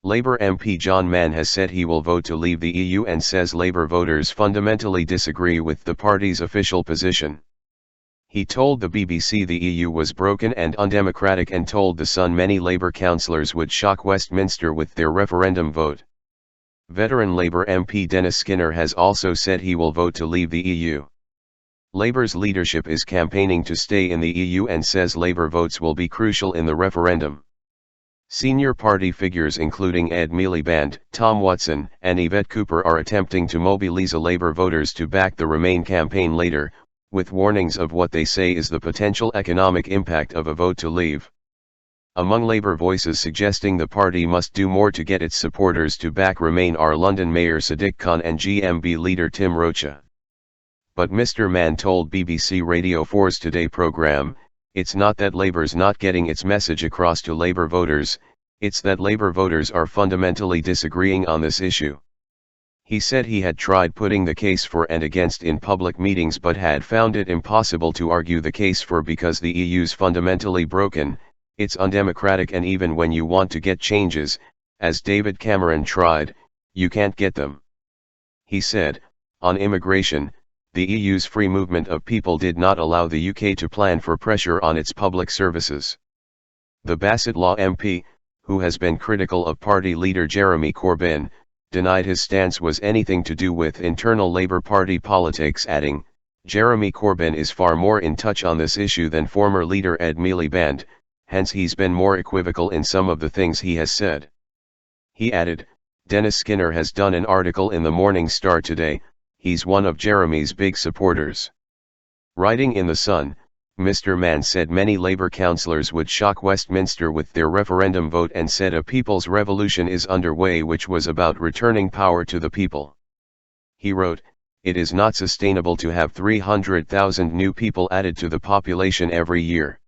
Labour MP John Mann has said he will vote to leave the EU and says Labour voters fundamentally disagree with the party's official position. He told the BBC the EU was broken and undemocratic and told The Sun many Labour councillors would shock Westminster with their referendum vote. Veteran Labour MP Dennis Skinner has also said he will vote to leave the EU. Labour's leadership is campaigning to stay in the EU and says Labour votes will be crucial in the referendum. Senior party figures including Ed Miliband, Tom Watson, and Yvette Cooper are attempting to mobilise Labour voters to back the Remain campaign later, with warnings of what they say is the potential economic impact of a vote to leave. Among Labour voices suggesting the party must do more to get its supporters to back Remain are London Mayor Sadiq Khan and GMB leader Tim Roache. But Mr. Mann told BBC Radio 4's Today programme, it's not that Labour's not getting its message across to Labour voters, it's that Labour voters are fundamentally disagreeing on this issue. He said he had tried putting the case for and against in public meetings but had found it impossible to argue the case for because the EU's fundamentally broken, it's undemocratic, and even when you want to get changes, as David Cameron tried, you can't get them. He said, on immigration, the EU's free movement of people did not allow the UK to plan for pressure on its public services. The Bassett Law MP, who has been critical of party leader Jeremy Corbyn, denied his stance was anything to do with internal Labour Party politics, adding, Jeremy Corbyn is far more in touch on this issue than former leader Ed Miliband, hence he's been more equivocal in some of the things he has said. He added, Dennis Skinner has done an article in the Morning Star today, he's one of Jeremy's big supporters. Writing in The Sun, Mr. Mann said many Labour councillors would shock Westminster with their referendum vote and said a people's revolution is underway which was about returning power to the people. He wrote, it is not sustainable to have 300,000 new people added to the population every year.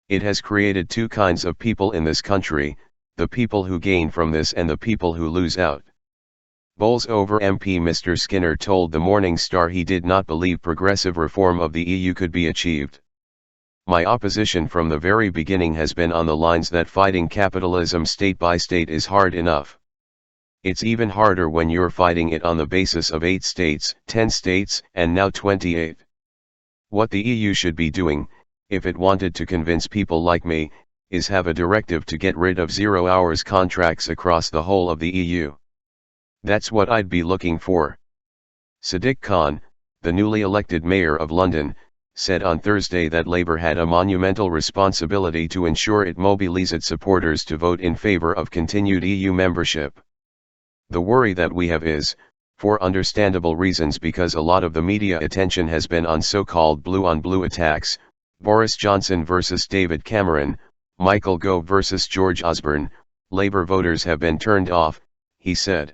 It has created two kinds of people in this country, the people who gain from this and the people who lose out. Bowles over MP Mr. Skinner told the Morning Star he did not believe progressive reform of the EU could be achieved. My opposition from the very beginning has been on the lines that fighting capitalism state by state is hard enough. It's even harder when you're fighting it on the basis of 8 states, 10 states, and now 28. What the EU should be doing, if it wanted to convince people like me, is have a directive to get rid of 0 hours contracts across the whole of the EU. That's what I'd be looking for. Sadiq Khan, the newly elected mayor of London, said on Thursday that Labour had a monumental responsibility to ensure it mobilised supporters to vote in favour of continued EU membership. The worry that we have is, for understandable reasons because a lot of the media attention has been on so-called blue-on-blue attacks, Boris Johnson versus David Cameron, Michael Gove versus George Osborne, Labour voters have been turned off, he said.